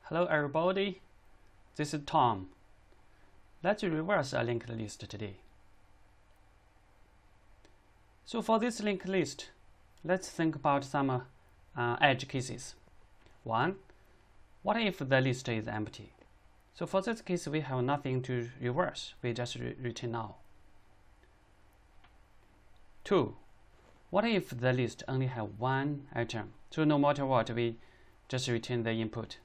Hello everybody, this is Tom. Let's reverse a linked list today. So for this linked list, let's think about some edge cases. 1. What if the list is empty? So for this case, we have nothing to reverse. We just return null. 2. What if the list only have one item? So no matter what, we just return the input.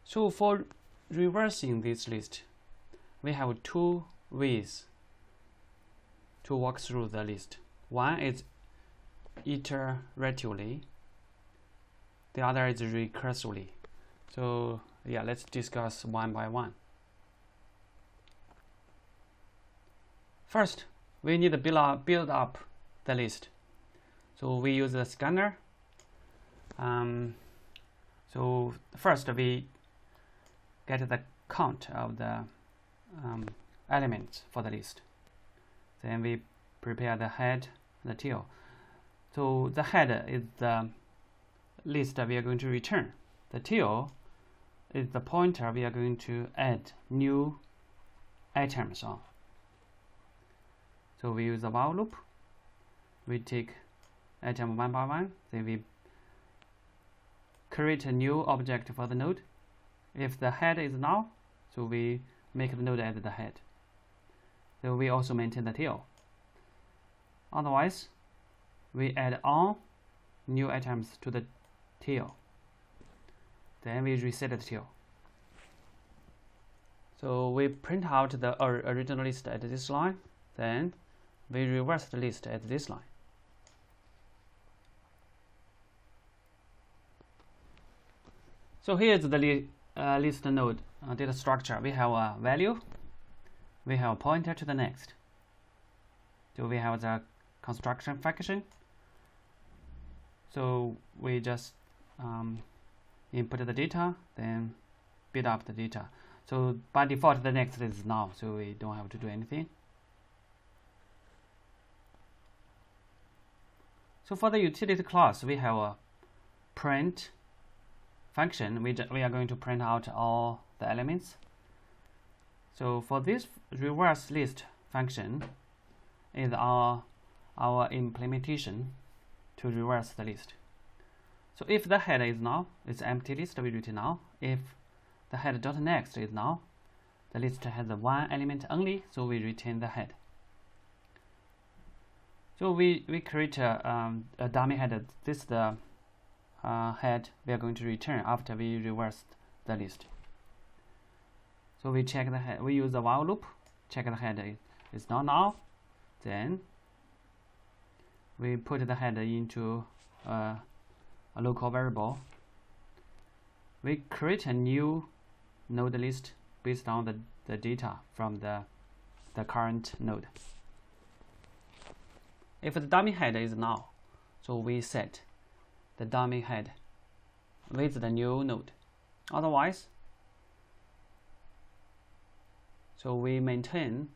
So for reversing this list, we have two ways to walk through the list. One is iteratively, the other is recursively. So yeah, let's discuss one by one. First, we need to build up the list. So we use the scanner. So first we get the count of the elements for the list. Then we prepare the head and the tail. So the head is the list that we are going to return. The tail is the pointer we are going to add new items on. So we use the while loop. We take item one by one. Then we create a new object for the node. If the head is null, so we make the node as the head. So we also maintain the tail. Otherwise, we add on new items to the tail. Then we reset the tail. So we print out the original list at this line. Then we reverse the list at this line. So here is the list node data structure. We have a value, we have a pointer to the next. So we have the construction function. So we just input the data, then build up the data. So by default, the next is null, so we don't have to do anything. So for the utility class, we have a print function. We are going to print out all the elements. So for this reverse list function is our implementation to reverse the list. So if the head is null, it's empty list, we return null. If the head.next is null, the list has one element only, so we return the head. So we create a dummy head. This is the head we are going to return after we reverse the list. So we check the head. We use the while loop. Check the head is not null. Then we put the head into a local variable. We create a new node list based on the data from the current node. If the dummy head is null, so we set the dummy head with the new node. Otherwise, so we maintain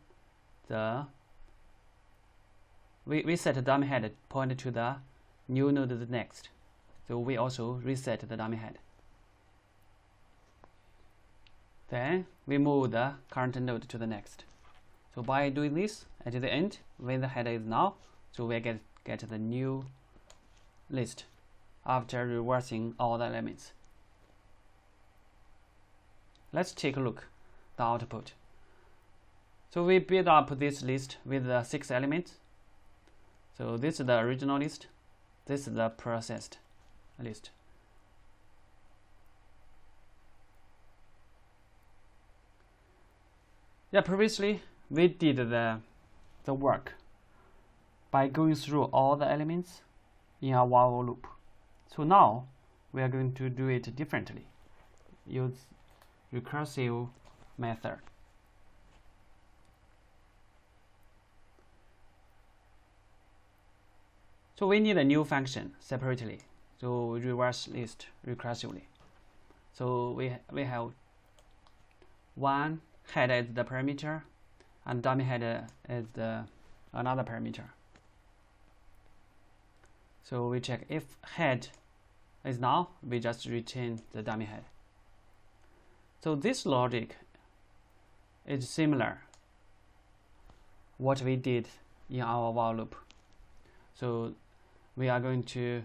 we set the dummy head pointed to the new node the next. So we also reset the dummy head. Then we move the current node to the next. So by doing this, at the end, when the head is null, so we get the new list after reversing all the elements. Let's take a look at the output. So we build up this list with 6 elements. So this is the original list. This is the processed list. Yeah, previously we did the work by going through all the elements in a while loop. So now we are going to do it differently. Use recursive method. So we need a new function separately. So we reverse list recursively. So we have one head as the parameter and dummy head as another parameter. So we check if head is null, we just return the dummy head. So this logic is similar what we did in our while loop. So we are going to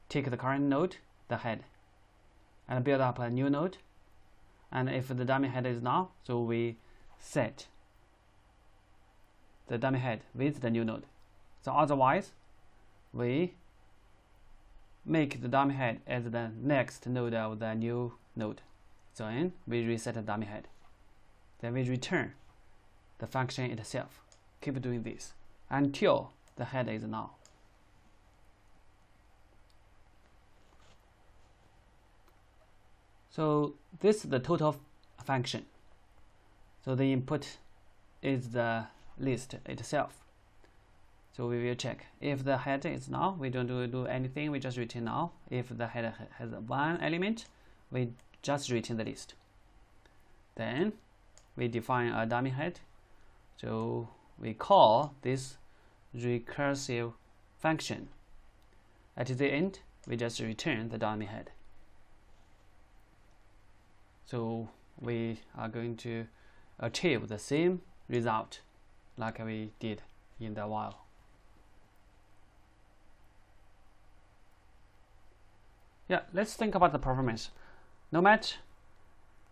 take the current node, the head, and build up a new node. And if the dummy head is null, so we set the dummy head with the new node. So otherwise, we make the dummy head as the next node of the new node. So then we reset the dummy head. Then we return the function itself. Keep doing this until the head is null. So this is the total function. So the input is the list itself. So we will check if the head is null, we don't do anything, we just return null. If the head has one element, we just return the list. Then we define a dummy head. So we call this recursive function. At the end, we just return the dummy head. So we are going to achieve the same result like we did in the while. Yeah, let's think about the performance. No matter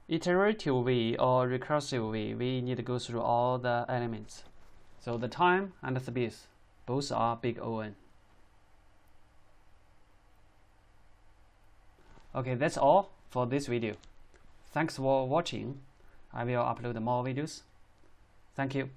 iteratively or recursively, we need to go through all the elements. So the time and the space, both are big O(n). Okay, that's all for this video. Thanks for watching. I will upload more videos. Thank you.